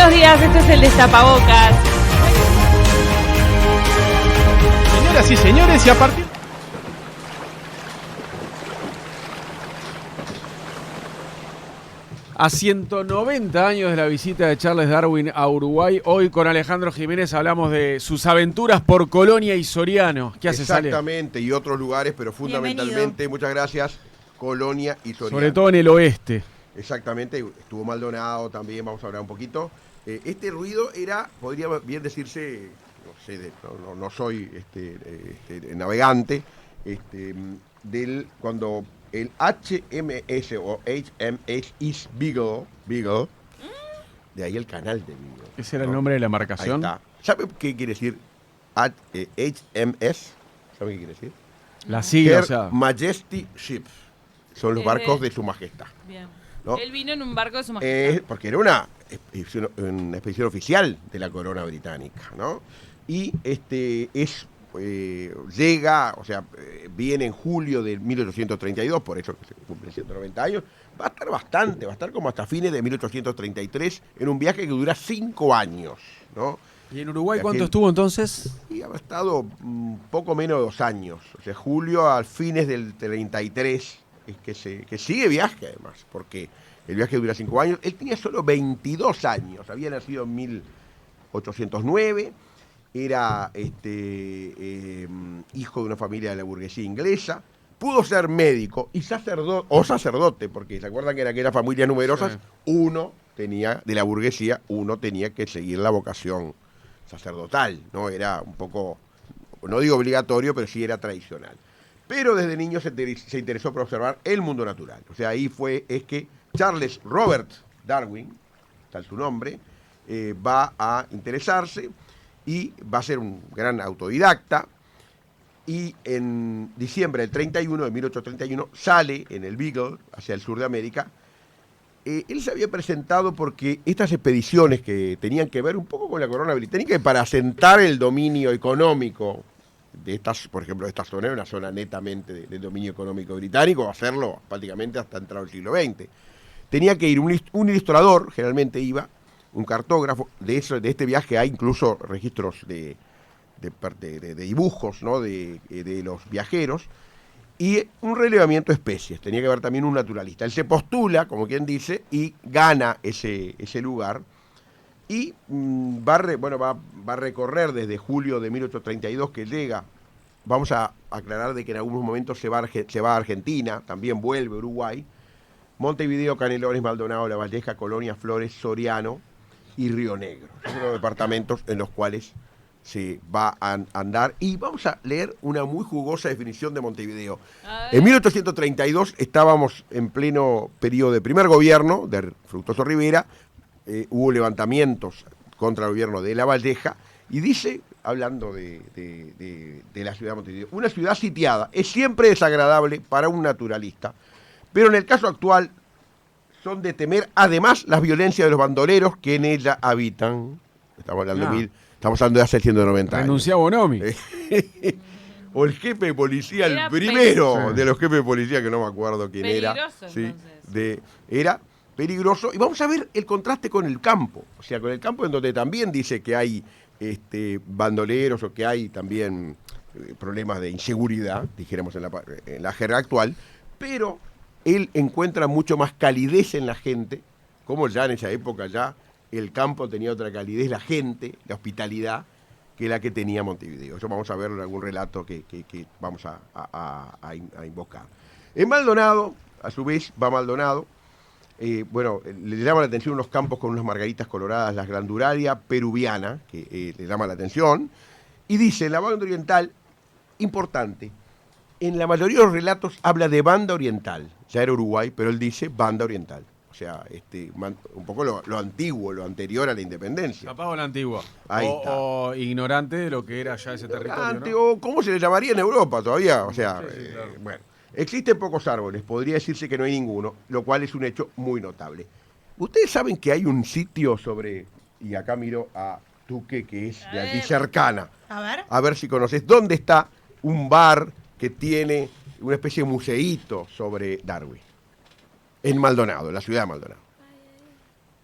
buenos días, este es el Destapabocas. Señoras y señores, y a partir... A 190 años de la visita de Charles Darwin a Uruguay, hoy con Alejandro Jiménez hablamos de sus aventuras por Colonia y Soriano. ¿Qué hace, Sale? Exactamente, y otros lugares, pero fundamentalmente, Bienvenido. muchas gracias, Colonia y Soriano. Sobre todo en el oeste. Exactamente, estuvo Maldonado también, vamos a hablar un poquito. Este ruido era, podría bien decirse, no sé, no soy navegante, cuando el HMS o HMS East Beagle, de ahí el canal de Beagle. Ese era el nombre de la Ahí embarcación. está. ¿Sabe qué quiere decir HMS? ¿Sabe qué quiere decir? La sigla, Her o sea. Majesty Ships. Son los barcos de su majestad. Bien. ¿No? Él vino en un barco de su majestad. Porque era una expedición oficial de la corona británica, ¿no? Y viene en julio de 1832, por eso que se cumplen 190 años. Va a estar como hasta fines de 1833 en un viaje que dura 5 años, ¿no? ¿Y en Uruguay Y cuánto aquel- estuvo entonces? Y ha estado poco menos de 2 años. O sea, julio a fines del 33 es que sigue viaje además, porque el viaje dura 5 años. Él tenía solo 22 años, había nacido en 1809, era hijo de una familia de la burguesía inglesa, pudo ser médico y sacerdote, porque se acuerdan que en aquellas familias numerosas, Sí. de la burguesía, uno tenía que seguir la vocación sacerdotal, ¿no? Era un poco, no digo obligatorio, pero sí era tradicional. Pero desde niño se interesó por observar el mundo natural. O sea, es que Charles Robert Darwin, tal su nombre, va a interesarse y va a ser un gran autodidacta. Y en diciembre del 31, de 1831, sale en el Beagle, hacia el sur de América. Él se había presentado porque estas expediciones que tenían que ver un poco con la corona británica y para asentar el dominio económico de estas, por ejemplo, de esta zona, era una zona netamente de dominio económico británico, hacerlo prácticamente hasta entrado el siglo XX. Tenía que ir un ilustrador, generalmente iba, un cartógrafo. De este viaje hay incluso registros de dibujos, ¿no? de los viajeros, y un relevamiento de especies. Tenía que haber también un naturalista. Él se postula, como quien dice, y gana ese lugar. Y va a recorrer desde julio de 1832 que llega. Vamos a aclarar de que en algunos momentos se va a Argentina, también vuelve a Uruguay. Montevideo, Canelones, Maldonado, La Valleja, Colonia, Flores, Soriano y Río Negro. Son los departamentos en los cuales se va a andar. Y vamos a leer una muy jugosa definición de Montevideo. En 1832 estábamos en pleno periodo de primer gobierno de Fructuoso Rivera. Hubo levantamientos contra el gobierno de La Valleja. Y dice, hablando de la ciudad de Montevideo, una ciudad sitiada es siempre desagradable para un naturalista, pero en el caso actual son de temer además las violencias de los bandoleros que en ella habitan. Estamos hablando de hace 190 años. Renuncia a Bonomi. O el jefe de policía, Era el primero peligroso. de los jefes de policía, que no me acuerdo quién era. Peligroso, Sí, entonces. era peligroso. Y vamos a ver el contraste con el campo. O sea, con el campo en donde también dice que hay bandoleros o que hay también problemas de inseguridad, dijéramos en la jerga actual, pero él encuentra mucho más calidez en la gente, como ya en esa época ya el campo tenía otra calidez, la gente, la hospitalidad, que la que tenía Montevideo. Eso vamos a ver en algún relato que vamos a invocar. En Maldonado, a su vez, va Maldonado. Le llama la atención unos campos con unas margaritas coloradas, la glandularia peruviana, que le llama la atención. Y dice, la banda oriental, importante, en la mayoría de los relatos habla de banda oriental. Ya era Uruguay, pero él dice banda oriental. O sea, un poco lo antiguo, lo anterior a la independencia. Capaz o la antigua. Ahí O ignorante de lo que era ya ese territorio, ¿no? O ¿cómo se le llamaría en Europa todavía? O sea, Sí, claro. bueno. Existen pocos árboles, podría decirse que no hay ninguno, lo cual es un hecho muy notable. Ustedes saben que hay un sitio y acá miro a Tuque, que es de allí cercana. A ver si conoces, ¿dónde está un bar que tiene una especie de museíto sobre Darwin? En Maldonado, en la ciudad de Maldonado.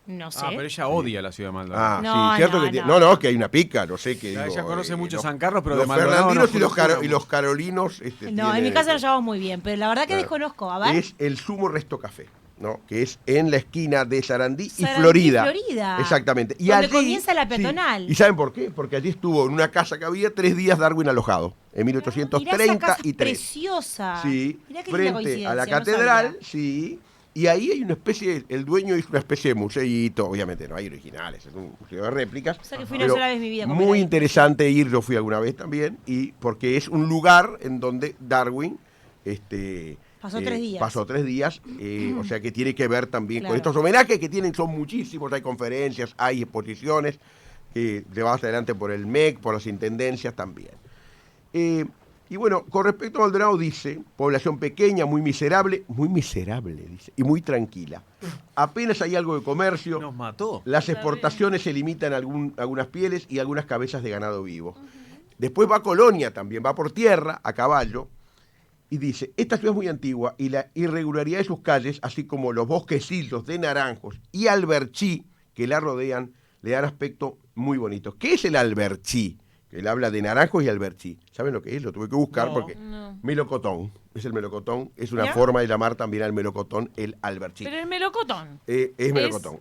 No sé. Ah, pero ella odia la ciudad de Maldonado. Ah, No, sí, cierto no, que tiene. no. No, que hay una pica, no sé qué. Ya, digo, ella conoce mucho los- San Carlos, pero de los Maldonado fernandinos no y conoce y los carolinos. No, en mi casa nos llevamos muy bien, pero la verdad que Claro. desconozco. A ver. Es el Sumo Resto Café, ¿no? Que es en la esquina de Sarandí, Sarandí, y Florida. Florida. Exactamente. Y Donde allí, comienza la sí. peatonal. ¿Y saben por qué? Porque allí estuvo en una casa que había 3 días Darwin alojado, en Mirá esa casa 1833. preciosa. Sí, Mirá qué linda frente a la coincidencia, no catedral, sabía. sí. Y ahí hay una especie, el dueño hizo una especie de museíto, obviamente no hay originales, es un museo de réplicas. O sea que fui una pero sola vez en mi vida a comer muy ahí. interesante ir, yo fui alguna vez también, y porque es un lugar en donde Darwin Pasó 3 días. pasó 3 días, o sea que tiene que ver también con Claro. estos homenajes que tienen, son muchísimos, hay conferencias, hay exposiciones, llevadas adelante por el MEC, por las intendencias también. Y bueno, con respecto a Maldonado dice, población pequeña, muy miserable, dice, y muy tranquila. Apenas hay algo de comercio, Nos mató. las exportaciones se limitan a algunas pieles y algunas cabezas de ganado vivo. Después va a Colonia también, va por tierra, a caballo, y dice, esta ciudad es muy antigua y la irregularidad de sus calles, así como los bosquecillos de naranjos y alberchí que la rodean, le dan aspecto muy bonito. ¿Qué es el alberchí? Él habla de naranjos y alberchí. ¿Saben lo que es? Lo tuve que buscar No. porque... No. Melocotón. Es el melocotón. Es una ¿Ya? forma de llamar también al melocotón el alberchí. Pero el melocotón. Es melocotón.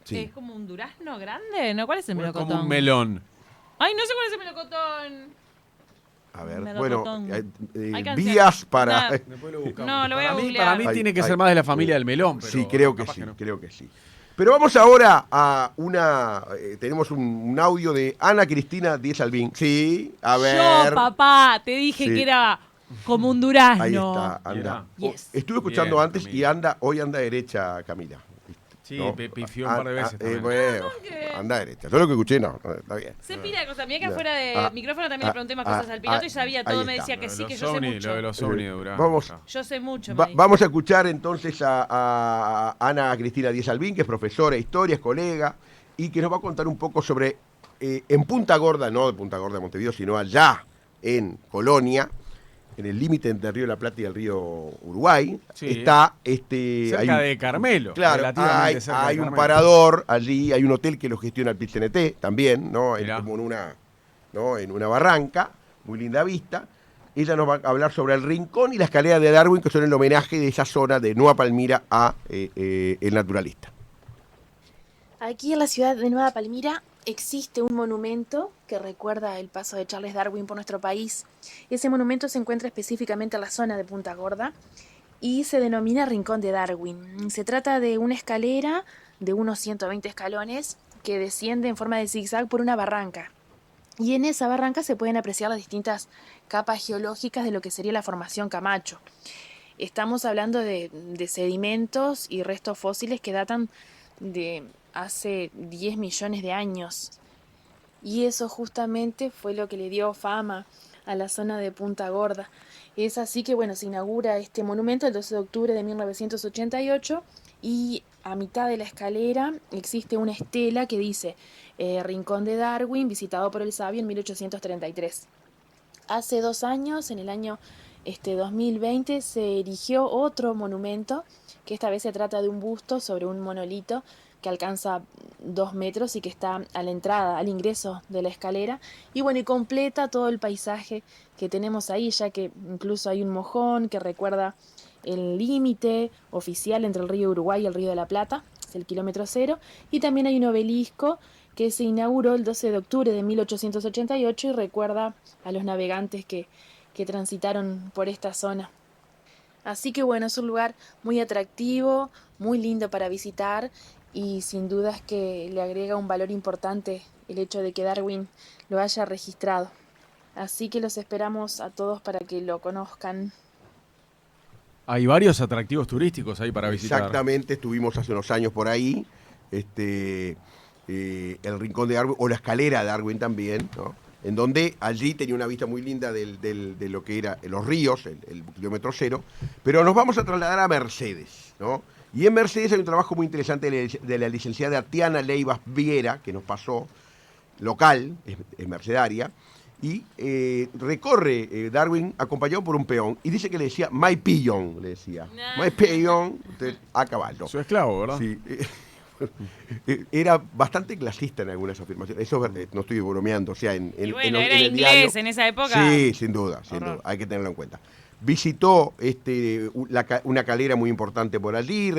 Sí. ¿Es como un durazno grande? ¿No? ¿Cuál es el Es melocotón? como un melón. Ay, no sé cuál es el melocotón. A ver, melocotón. bueno, Hay canciones. vías para... No. Después lo buscamos. No, lo voy a para mí, googlear. para mí Ay, tiene que ay, ser más de la familia del melón. Pero Sí, creo que capaz sí, no. creo que sí. Pero vamos ahora a una... tenemos un audio de Ana Cristina Díez Albín. Sí, a ver. Yo, papá, te dije Sí. que era como un durazno. Ahí está, anda. Mirá. Yes. Estuve escuchando Bien, antes Camila. y hoy anda derecha Camila. Sí, ¿no? pifió un par de veces también. Bueno, ¿qué? anda derecha. Todo lo que escuché, no, está bien. Se pila de cosas. Mira que Ya. afuera de micrófono también le pregunté más cosas al piloto y sabía todo. ahí Me está. decía que Lo de sí, que los yo sé ovnis, mucho. Lo de los ovnis de Durazno. Vamos. Yo sé mucho. me dijo. Vamos a escuchar entonces a Ana Cristina Díez Albín, que es profesora de historia, es colega, y que nos va a contar un poco sobre, en Punta Gorda, no de Punta Gorda de Montevideo, sino allá en Colonia, en el límite entre el río de la Plata y el río Uruguay, Sí. está Cerca de Carmelo. Claro, relativamente cerca de hay un Carmelo. parador allí, hay un hotel que lo gestiona el PIT-CNT también, ¿no? Mirá. Como en una barranca, muy linda vista. Ella nos va a hablar sobre el Rincón y la escalera de Darwin, que son el homenaje de esa zona de Nueva Palmira a el naturalista. Aquí en la ciudad de Nueva Palmira existe un monumento que recuerda el paso de Charles Darwin por nuestro país. Ese monumento se encuentra específicamente en la zona de Punta Gorda y se denomina Rincón de Darwin. Se trata de una escalera de unos 120 escalones que desciende en forma de zigzag por una barranca. Y en esa barranca se pueden apreciar las distintas capas geológicas de lo que sería la formación Camacho. Estamos hablando de sedimentos y restos fósiles que datan de hace 10 millones de años. Y eso justamente fue lo que le dio fama a la zona de Punta Gorda. Es así que, bueno, se inaugura este monumento el 12 de octubre de 1988 y a mitad de la escalera existe una estela que dice Rincón de Darwin, visitado por el sabio en 1833. Hace 2 años, en el año 2020, se erigió otro monumento, que esta vez se trata de un busto sobre un monolito que alcanza 2 metros y que está a la entrada, al ingreso de la escalera, y bueno, y completa todo el paisaje que tenemos ahí, ya que incluso hay un mojón que recuerda el límite oficial entre el río Uruguay y el río de la Plata, es el kilómetro 0, y también hay un obelisco que se inauguró el 12 de octubre de 1888 y recuerda a los navegantes que transitaron por esta zona. Así que bueno, es un lugar muy atractivo, muy lindo para visitar y sin dudas que le agrega un valor importante el hecho de que Darwin lo haya registrado. Así que los esperamos a todos para que lo conozcan. Hay varios atractivos turísticos ahí para visitar. Exactamente, estuvimos hace unos años por ahí, el Rincón de Darwin, o la escalera de Darwin también, ¿no? En donde allí tenía una vista muy linda de lo que era los ríos, el kilómetro 0, pero nos vamos a trasladar a Mercedes, ¿no? Y en Mercedes hay un trabajo muy interesante de la licenciada Tiana Leivas Viera, que nos pasó, local, es mercedaria, y recorre Darwin acompañado por un peón, y dice que le decía My Pigeon, le decía. My Pigeon, a caballo. Su esclavo, ¿verdad? Sí. Era bastante clasista en algunas afirmaciones. Eso no estoy bromeando. O sea, Y bueno, en era el inglés diario. en esa época. Sí, sin duda, Horror. hay que tenerlo en cuenta. Visitó una calera muy importante por allí,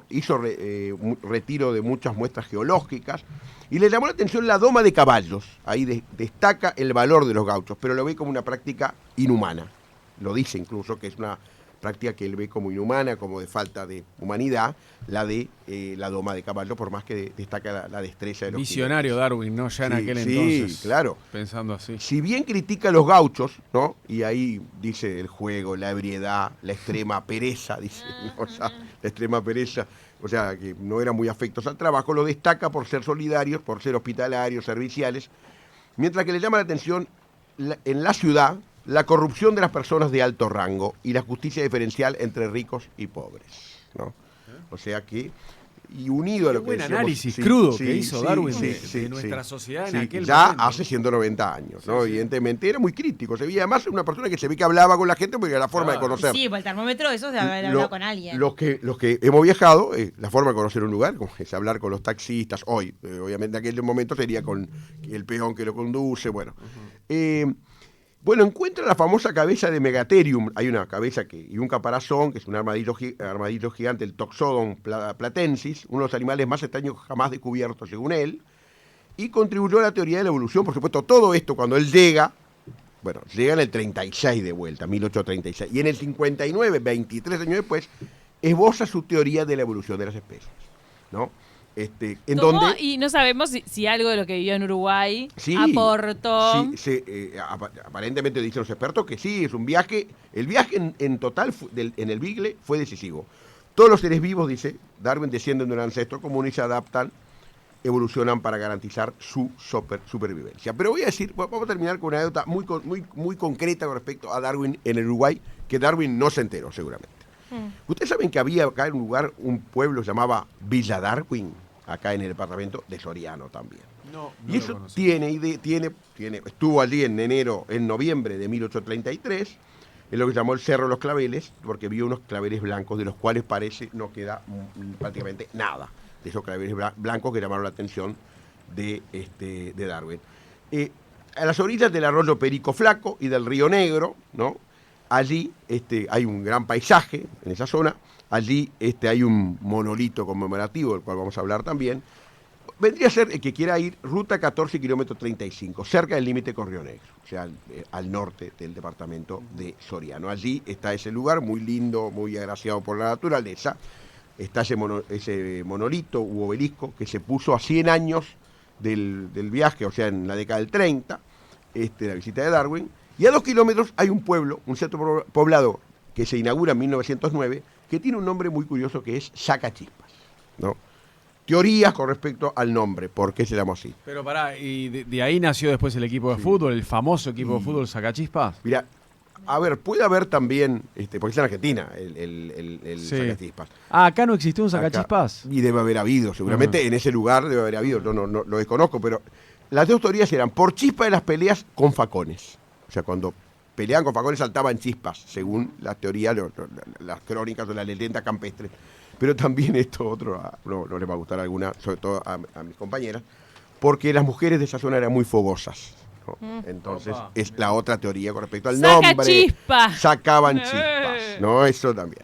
hizo retiro de muchas muestras geológicas y le llamó la atención la doma de caballos. Ahí destaca el valor de los gauchos, pero lo ve como una práctica inhumana. Lo dice incluso que es una práctica que él ve como inhumana, como de falta de humanidad, la de la doma de caballo, por más que destaca la destreza de los Visionario jinetes. Darwin, ¿no? Ya en Sí, aquel sí, entonces. claro. Pensando así. Si bien critica a los gauchos, ¿no? Y ahí dice el juego, la ebriedad, la extrema pereza, dice, ¿no? O sea, la extrema pereza, o sea, que no eran muy afectos al trabajo, lo destaca por ser solidarios, por ser hospitalarios, serviciales, mientras que le llama la atención en la ciudad la corrupción de las personas de alto rango y la justicia diferencial entre ricos y pobres, ¿no? O sea que, y unido a lo que buen decíamos, análisis crudo que hizo Darwin de nuestra sociedad en aquel ya momento. hace 190 años, ¿no? Sí, sí. Evidentemente era muy crítico, se veía además una persona que se ve que hablaba con la gente porque era la forma de Claro. conocer. Sí, por el termómetro, eso es de haber hablado con alguien. Los que hemos viajado, la forma de conocer un lugar, como es hablar con los taxistas, hoy, obviamente en aquel momento sería con el peón que lo conduce, bueno. Bueno, encuentra la famosa cabeza de Megatherium, hay una cabeza y un caparazón, que es un armadillo gigante, el Toxodon platensis, uno de los animales más extraños jamás descubiertos, según él, y contribuyó a la teoría de la evolución. Por supuesto, todo esto cuando él llega en el 36 de vuelta, 1836, y en el 59, 23 años después, esboza su teoría de la evolución de las especies, ¿no? En ¿Tomó? donde Y no sabemos si algo de lo que vivió en Uruguay sí, aportó. sí, aparentemente dicen los expertos que sí, es un viaje. El viaje en total en el Beagle fue decisivo. Todos los seres vivos, dice Darwin, descienden de un ancestro común y se adaptan, evolucionan para garantizar su supervivencia. Pero vamos a terminar con una anécdota muy concreta con respecto a Darwin en el Uruguay, que Darwin no se enteró seguramente. Ustedes saben que había acá en un lugar, un pueblo llamaba Villa Darwin, acá en el departamento de Soriano también. No Y eso estuvo allí en noviembre de 1833, en lo que se llamó el Cerro de los Claveles, porque vio unos claveles blancos, de los cuales no queda prácticamente nada, de esos claveles blancos que llamaron la atención de Darwin. A las orillas del arroyo Perico Flaco y del Río Negro, ¿no? Allí hay un gran paisaje en esa zona, allí hay un monolito conmemorativo, del cual vamos a hablar también. Vendría a ser, el que quiera ir, ruta 14, kilómetro 35, cerca del límite con Río Negro, o sea, al norte del departamento de Soriano. Allí está ese lugar muy lindo, muy agraciado por la naturaleza. Está ese monolito u obelisco que se puso a 100 años del viaje, o sea, en la década del 30, la visita de Darwin. Y a 2 kilómetros hay un pueblo, un centro poblado que se inaugura en 1909, que tiene un nombre muy curioso que es Sacachispas, ¿no? Teorías con respecto al nombre, ¿por qué se llama así? Pero pará, y de ahí nació después el equipo de fútbol, el famoso equipo de fútbol Sacachispas. Mira, a ver, puede haber también, porque está en Argentina, el Sí. Sacachispas. Ah, acá no existió un Acá. Sacachispas. Y debe haber habido, seguramente en ese lugar debe haber habido, yo no lo desconozco, pero las dos teorías eran por chispa de las peleas con facones. O sea, cuando peleaban con facones saltaban chispas, según la teoría, las crónicas o la leyenda campestre. Pero también esto otro, no les va a gustar a alguna, sobre todo a mis compañeras, porque las mujeres de esa zona eran muy fogosas, ¿no? Entonces, Opa. es la otra teoría con respecto al Saca nombre. chispas. Sacaban chispas, ¿no? Eso también.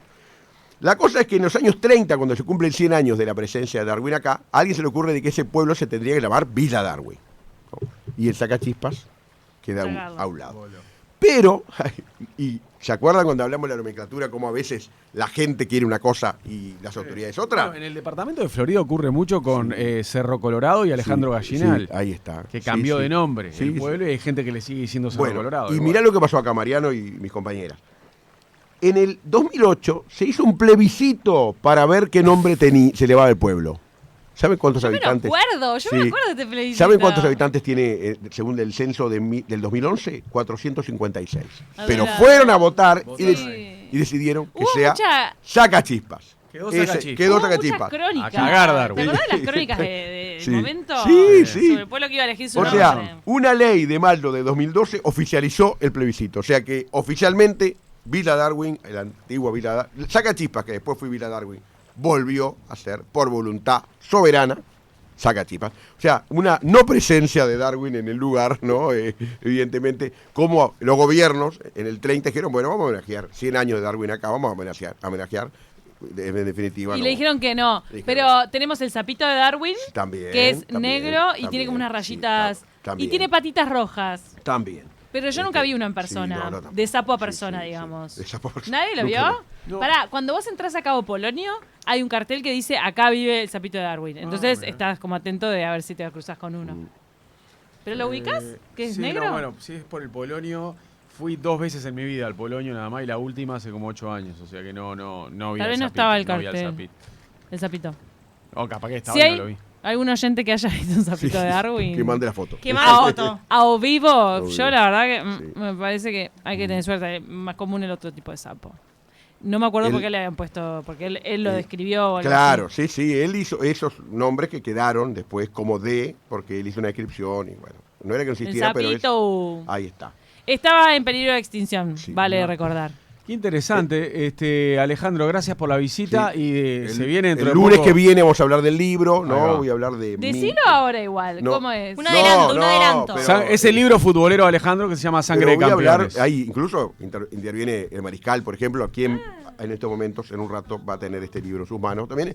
La cosa es que en los años 30, cuando se cumplen 100 años de la presencia de Darwin acá, a alguien se le ocurre de que ese pueblo se tendría que llamar Villa Darwin, ¿no? Y el Sacachispas queda a un lado. Pero, y ¿se acuerdan cuando hablamos de la nomenclatura, cómo a veces la gente quiere una cosa y las autoridades otra? Bueno, en el departamento de Florida ocurre mucho con Cerro Colorado y Alejandro Gallinal, Sí, ahí está. que cambió de nombre Sí, el sí. pueblo y hay gente que le sigue diciendo Cerro Bueno, Colorado. y igual. mirá lo que pasó acá, Mariano y mis compañeras. En el 2008 se hizo un plebiscito para ver qué nombre se le va al pueblo. ¿Saben cuántos Yo me habitantes? me acuerdo de este plebiscito. ¿Saben cuántos habitantes tiene, según el censo del 2011? 456. Pero Adorable. fueron a votar Sí. y decidieron que Hubo sea mucha- Sacachispas. Quedó Ese, Sacachispas. quedó Hubo Sacachispas. muchas crónicas. A cagar, Darwin. ¿Te acordás de las crónicas del Sí. momento? Sí, sí. Sobre el pueblo que iba a elegir su O nombre. sea, una ley de mayo de 2012 oficializó el plebiscito. O sea que oficialmente Villa Darwin, la antigua Villa Darwin, Sacachispas, que después fue Villa Darwin, volvió a ser, por voluntad soberana, sacachipas. O sea, una no presencia de Darwin en el lugar, ¿no? Evidentemente, como los gobiernos en el 30 dijeron, bueno, vamos a homenajear 100 años de Darwin acá, vamos a homenajear en definitiva. Y no. le dijeron que no. Dijeron. Pero tenemos el sapito de Darwin, También, que es también, negro y también, tiene como unas sí, rayitas. también. Y tiene patitas rojas. También. Pero yo nunca vi uno en persona. Sí, no, tampoco. De sapo a Sí, persona, sí, digamos. sí. De sapo a persona. ¿Nadie lo Nunca vio? vi. No. Pará, cuando vos entras a Cabo Polonio, hay un cartel que dice acá vive el sapito de Darwin. Entonces mirá. estás como atento de a ver si te cruzas con uno. ¿Pero lo ubicás? ¿Que es sí, negro? No, bueno, si es por el Polonio, fui 2 veces en mi vida al Polonio nada más y la última hace como 8 años, o sea que no vi Tal al vez no sapito, estaba el no vi al cartel. sapito. El sapito. O capaz que estaba Si y hay no lo vi. algún oyente que haya visto un sapito de Darwin. Que mande la foto. Que mande foto. A o vivo, vivo. yo la verdad que Sí. me parece que hay que tener suerte. Es más común el otro tipo de sapo. No me acuerdo El- por qué le habían puesto, porque él lo Eh, describió. o algo Claro, así. sí, él hizo esos nombres que quedaron después como D, porque él hizo una descripción y bueno, no era que no El existiera, pero es, sapito ahí está. estaba en peligro de extinción, Sí, vale no. recordar. Qué interesante, Alejandro, gracias por la visita Sí. y se viene dentro el de lunes poco. que viene vamos a hablar del libro, Ahí ¿no? va. Voy a hablar de Decilo mi- ahora igual, No. ¿cómo es? Un adelanto, un adelanto. pero- Es el libro futbolero de Alejandro que se llama Sangre de pero voy a hablar, Campeones. ahí incluso interviene el mariscal, por ejemplo, quien en estos momentos, en un rato, va a tener este libro en sus manos también. Y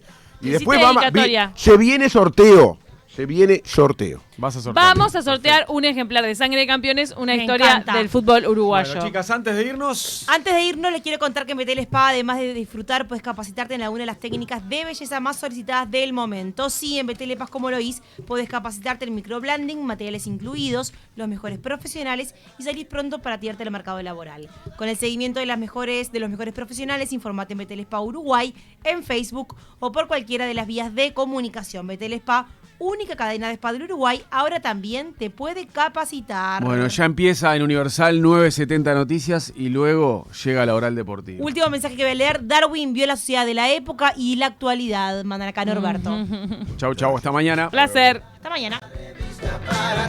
Hiciste después dedicatoria. se viene sorteo. Se viene sorteo. Vas a sortear. Vamos a sortear un ejemplar de Sangre de Campeones, una Me historia encanta. del fútbol uruguayo. Bueno, chicas, antes de irnos, Antes de irnos, les quiero contar que en Betel Spa, además de disfrutar, puedes capacitarte en alguna de las técnicas de belleza más solicitadas del momento. Sí, en Betel Spa como lo oís, puedes capacitarte en microblending, materiales incluidos, los mejores profesionales y salir pronto para tirarte al mercado laboral. Con el seguimiento de los mejores profesionales, informate en Betel Spa Uruguay, en Facebook o por cualquiera de las vías de comunicación. Betel Spa, única cadena de spa del Uruguay, ahora también te puede capacitar. bueno, ya empieza en Universal 970 Noticias y luego llega la Oral Deportiva. Último mensaje que voy a leer. Darwin vio la sociedad de la época y la actualidad. Mandan acá Norberto. Chau, chau, hasta mañana. Placer. Hasta mañana. Para